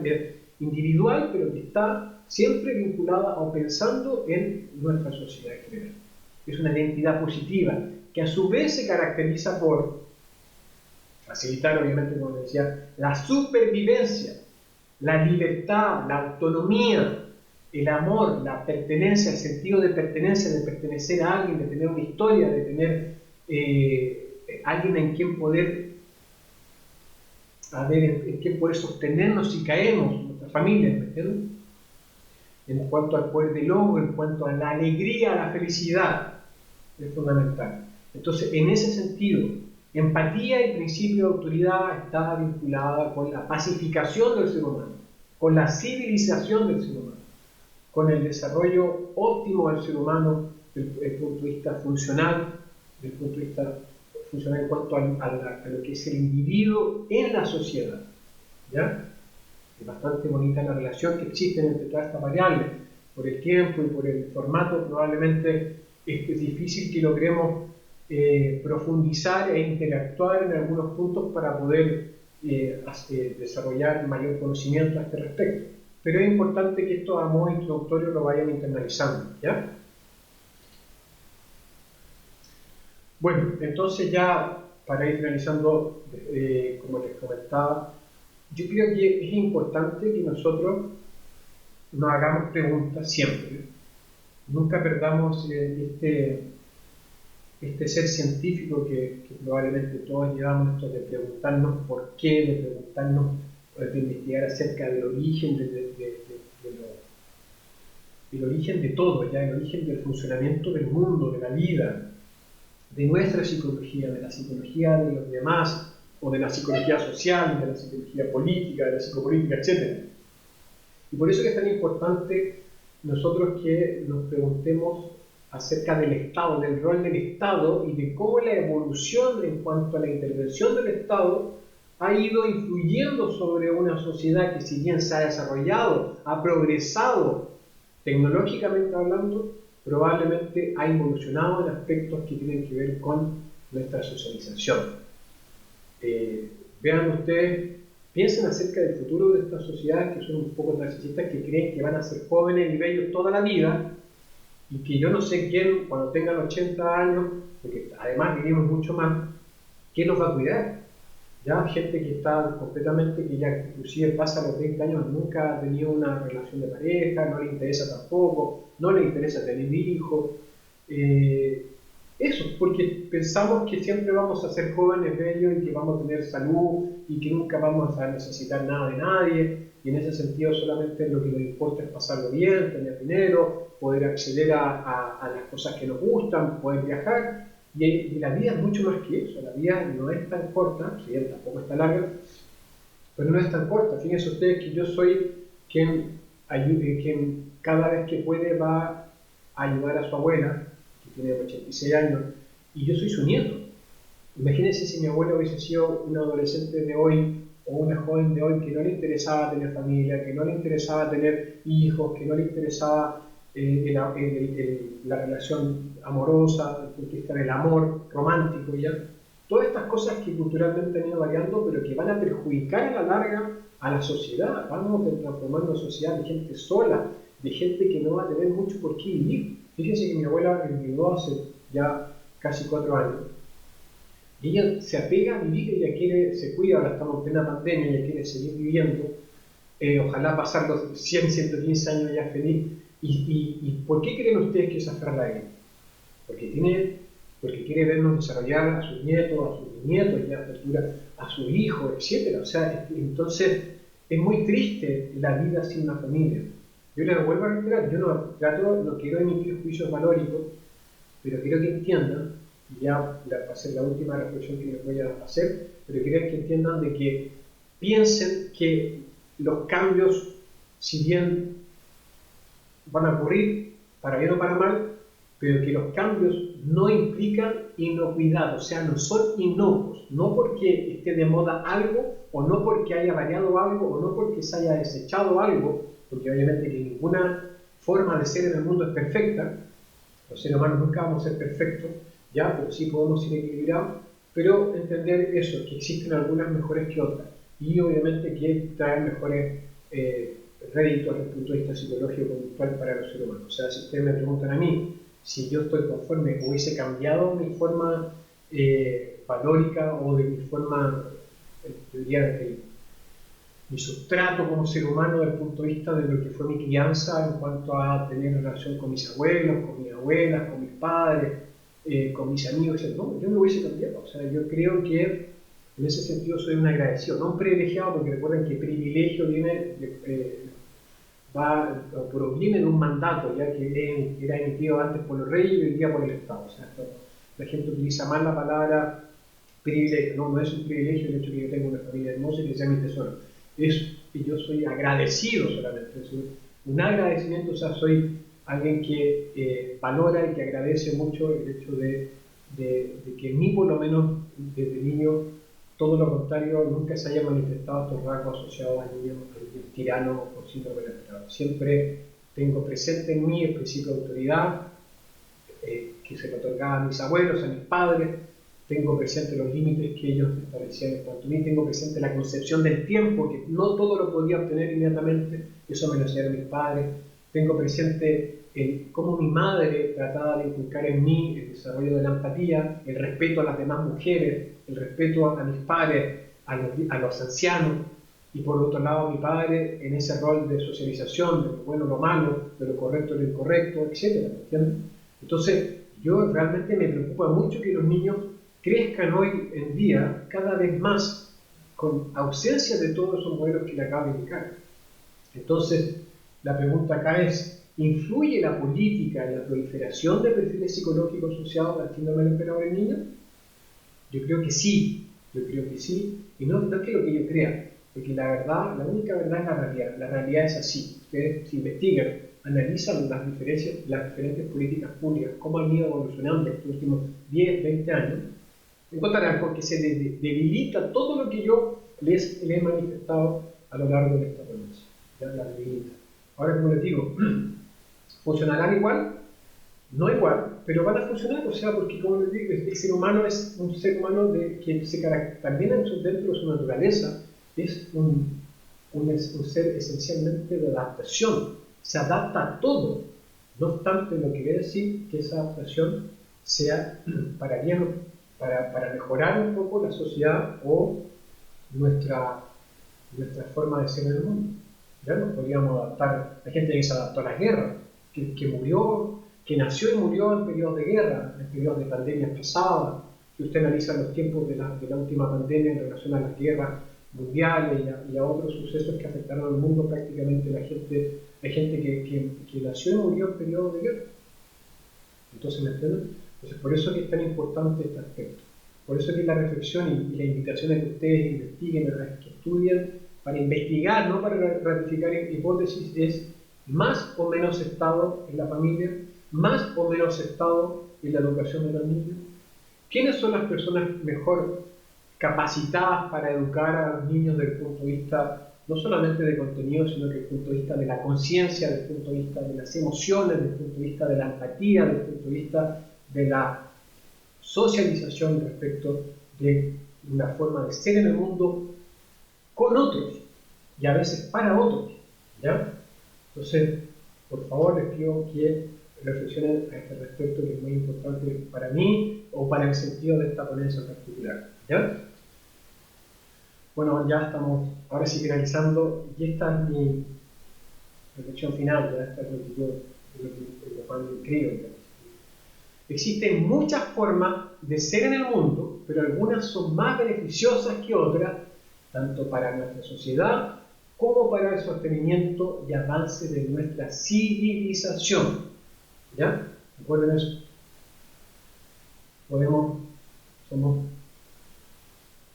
individual, pero que está siempre vinculada o pensando en nuestra sociedad en general. Es una identidad positiva, que a su vez se caracteriza por facilitar, obviamente, como decía, la supervivencia, la libertad, la autonomía, el amor, la pertenencia, el sentido de pertenencia, de pertenecer a alguien, de tener una historia, de tener alguien en quien poder sostenernos si caemos, nuestra familia, ¿me entiendes? En cuanto al poder del logro, en cuanto a la alegría, a la felicidad, es fundamental. Entonces, en ese sentido, empatía y principio de autoridad está vinculada con la pacificación del ser humano, con la civilización del ser humano, con el desarrollo óptimo del ser humano desde el punto de vista funcional, desde el punto de vista funcional en cuanto a lo que es el individuo en la sociedad. ¿Ya? Es bastante bonita la relación que existe entre todas estas variables. Por el tiempo y por el formato probablemente es difícil que logremos profundizar e interactuar en algunos puntos para poder desarrollar mayor conocimiento a este respecto. Pero es importante que estos a modo introductorio lo vayan internalizando, ¿ya? Bueno, entonces ya para ir finalizando, como les comentaba, yo creo que es importante que nosotros nos hagamos preguntas siempre. Nunca perdamos este ser científico que probablemente todos llevamos, esto de preguntarnos por qué, de preguntarnos, de investigar acerca del origen del origen de todo, ya el origen del funcionamiento del mundo, de la vida, de nuestra psicología, de la psicología de los demás, o de la psicología social, de la psicología política, de la psicopolítica, etc. Y por eso que es tan importante nosotros que nos preguntemos acerca del Estado, del rol del Estado y de cómo la evolución en cuanto a la intervención del Estado ha ido influyendo sobre una sociedad que, si bien se ha desarrollado, ha progresado tecnológicamente hablando, probablemente ha evolucionado en aspectos que tienen que ver con nuestra socialización. Vean ustedes, piensen acerca del futuro de estas sociedades que son un poco narcisistas, que creen que van a ser jóvenes y bellos toda la vida, y que yo no sé quién, cuando tengan 80 años, porque además vivimos mucho más, ¿quién nos va a cuidar? Ya gente que está completamente, que ya inclusive pasa los 20 años, nunca ha tenido una relación de pareja, no le interesa tampoco, no le interesa tener hijos. Eso, porque pensamos que siempre vamos a ser jóvenes, bellos, y que vamos a tener salud, y que nunca vamos a necesitar nada de nadie, y en ese sentido solamente lo que nos importa es pasarlo bien, tener dinero, poder acceder a las cosas que nos gustan, poder viajar, y la vida es mucho más que eso. La vida no es tan corta, si bien tampoco está larga, pero no es tan corta. Fíjense ustedes que yo soy quien cada vez que puede va a ayudar a su abuela, que tiene 86 años, y yo soy su nieto. Imagínense si mi abuela hubiese sido una adolescente de hoy o una joven de hoy que no le interesaba tener familia, que no le interesaba tener hijos, que no le interesaba la relación amorosa, el punto de vista del amor romántico, ¿ya? Todas estas cosas que culturalmente han ido variando, pero que van a perjudicar a la larga a la sociedad. Vamos a transformar una sociedad de gente sola, de gente que no va a tener mucho por qué vivir. Fíjense que mi abuela enviudó hace ya casi 4 años. Y ella se apega a vivir, ella quiere, se cuida, ahora estamos en plena pandemia, ella quiere seguir viviendo, ojalá pasar los 100, 115 años ya feliz. ¿Y por qué creen ustedes que se aferra a ella? Porque quiere vernos desarrollar a sus nietos, a sus nietos, a sus hijos, etc. O sea, entonces es muy triste la vida sin una familia. Yo les vuelvo a reiterar, yo no quiero emitir juicios valóricos, pero quiero que entiendan, y ya va a ser la última reflexión que les voy a hacer, pero quiero que entiendan de que piensen que los cambios, si bien van a ocurrir para bien o para mal, pero que los cambios no implican inocuidad, o sea, no son inocuos, no porque esté de moda algo, o no porque haya variado algo, o no porque se haya desechado algo, porque obviamente que ninguna forma de ser en el mundo es perfecta, los seres humanos nunca vamos a ser perfectos, ya, pero sí podemos ir equilibrados, pero entender eso, que existen algunas mejores que otras, y obviamente que traen mejores réditos desde el punto de vista psicológico conductual para los seres humanos. O sea, si ustedes me preguntan a mí si yo estoy conforme, hubiese cambiado mi forma valórica o de mi forma, diría, mi sustrato como ser humano desde el punto de vista de lo que fue mi crianza en cuanto a tener relación con mis abuelos, con mis abuelas, con mis padres, con mis amigos, etc. No, yo no lo hubiese cambiado. O sea, yo creo que en ese sentido soy un agradecido, no un privilegiado, porque recuerden que privilegio viene proviene de un mandato ya que era emitido antes por los reyes y hoy día por el Estado. O sea, la gente utiliza mal la palabra privilegio. No es un privilegio el hecho de que yo tenga una familia hermosa y que sea mi tesoro. Es que yo soy agradecido solamente. Es un agradecimiento, o sea, soy alguien que valora y que agradece mucho el hecho de que en mí, por lo menos desde niño, todo lo contrario, nunca se haya manifestado estos rasgos asociados a niños tiranos o síndrome del emperador. Siempre tengo presente en mí el principio de autoridad que se le otorgaba a mis abuelos, a mis padres. Tengo presente los límites que ellos establecían en cuanto a mí. Tengo presente la concepción del tiempo, que no todo lo podía obtener inmediatamente. Eso me lo enseñaron mis padres. Tengo presente cómo mi madre trataba de inculcar en mí el desarrollo de la empatía, el respeto a las demás mujeres, el respeto a mis padres, a los ancianos, y por otro lado mi padre en ese rol de socialización, de lo bueno, lo malo, de lo correcto, lo incorrecto, etc. ¿Entiendes? Entonces, yo realmente me preocupa mucho que los niños crezcan hoy en día cada vez más con ausencia de todos esos modelos que le acabo de indicar. Entonces, la pregunta acá es, ¿influye la política en la proliferación de perfiles psicológicos asociados al síndrome del emperador en niños? Yo creo que sí, y no es que lo que yo crea. porque la verdad, la única verdad es la realidad es así. Ustedes si investigan, analizan las diferentes políticas públicas, cómo han ido evolucionando en los últimos 10, 20 años, encontrarán porque se debilita todo lo que yo les he manifestado a lo largo de esta ponencia. Ya la debilita. Ahora, como les digo, ¿funcionarán igual? No igual, pero van a funcionar, o sea, porque como les digo, el ser humano es un ser humano que también dentro de su naturaleza es un ser esencialmente de adaptación, se adapta a todo. No obstante, no quiere decir que esa adaptación sea para bien, para mejorar un poco la sociedad o nuestra forma de ser en el mundo. ¿Ya? Nos podríamos adaptar, hay gente que se adaptó a las guerras, que murió, que nació y murió en periodos de guerra, en periodos de pandemias pasadas. Si usted analiza los tiempos de la última pandemia en relación a las guerras mundiales y a otros sucesos que afectaron al mundo, prácticamente hay gente que nació y murió en periodos de guerra. Entonces, ¿me entienden? Entonces, por eso es que es tan importante este aspecto. Por eso es que la reflexión y la invitación a que ustedes investiguen, a que estudien, para investigar, no para ratificar hipótesis, es más o menos Estado en la familia, más o menos Estado en la educación de los niños. ¿Quiénes son las personas mejor capacitadas para educar a los niños desde el punto de vista no solamente de contenido, sino que desde el punto de vista de la conciencia, desde el punto de vista de las emociones, desde el punto de vista de la empatía, desde el punto de vista de la socialización respecto de una forma de ser en el mundo con otros y a veces para otros? ¿Ya? Entonces, por favor, les pido que reflexionen a este respecto, que es muy importante para mí o para el sentido de esta ponencia en particular. ¿Ya? Bueno, ya estamos ahora sí finalizando y esta es mi reflexión final, ya esta es lo que yo creo. Existen muchas formas de ser en el mundo, pero algunas son más beneficiosas que otras, tanto para nuestra sociedad como para el sostenimiento y avance de nuestra civilización. ¿Ya? Recuerden eso. Somos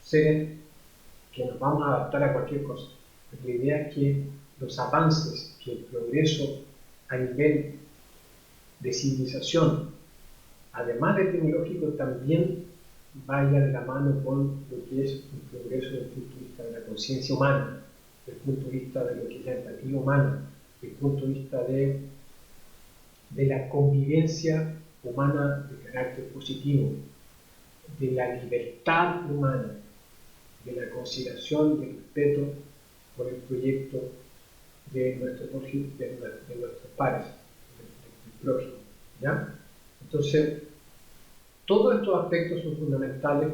seres que nos vamos a adaptar a cualquier cosa. Pero la idea es que los avances, que el progreso a nivel de civilización, además de tecnológico, también vaya de la mano con lo que es un progreso desde el punto de vista de la conciencia humana, desde el punto de vista de lo que es la empatía humana, desde el punto de vista de la convivencia humana de carácter positivo, de la libertad humana, de la consideración y el respeto por el proyecto de nuestros pares, del prójimo. ¿Ya? Entonces, todos estos aspectos son fundamentales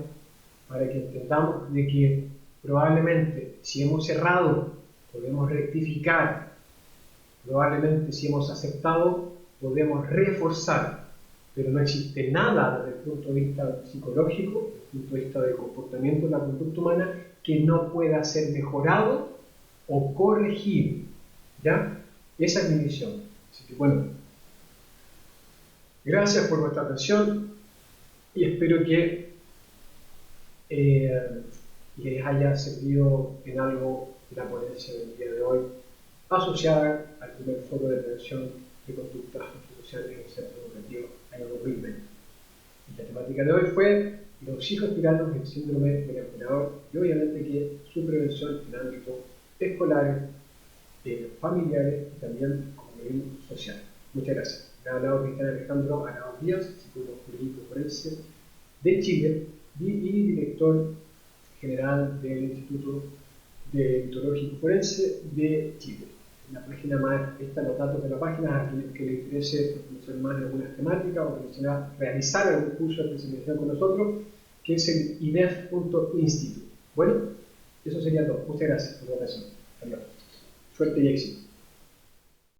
para que entendamos de que probablemente si hemos errado, podemos rectificar, probablemente si hemos aceptado, podemos reforzar, pero no existe nada desde el punto de vista psicológico, desde el punto de vista del comportamiento de la conducta humana, que no pueda ser mejorado o corregido. ¿Ya? Esa es mi visión. Así que bueno, gracias por vuestra atención y espero que les haya servido en algo la ponencia del día de hoy, asociada al primer foro de prevención de conductas antisociales en el centro educativo año 2020. Y la temática de hoy fue los hijos tiranos del síndrome del emperador y obviamente que su prevención en ámbitos escolares, familiares y también como nivel social. Muchas gracias. Me ha hablado Cristian Alejandro Arauz Díaz, psicólogo jurídico forense de Chile y director general del Instituto Deontológico Forense de Chile. En la página más están los datos de la página, a quienes que les interese conocer más en algunas temáticas o que realizar algún curso de especialización con nosotros, que es el idef.institute. Bueno, eso sería todo. Muchas gracias por la atención. Suerte y éxito.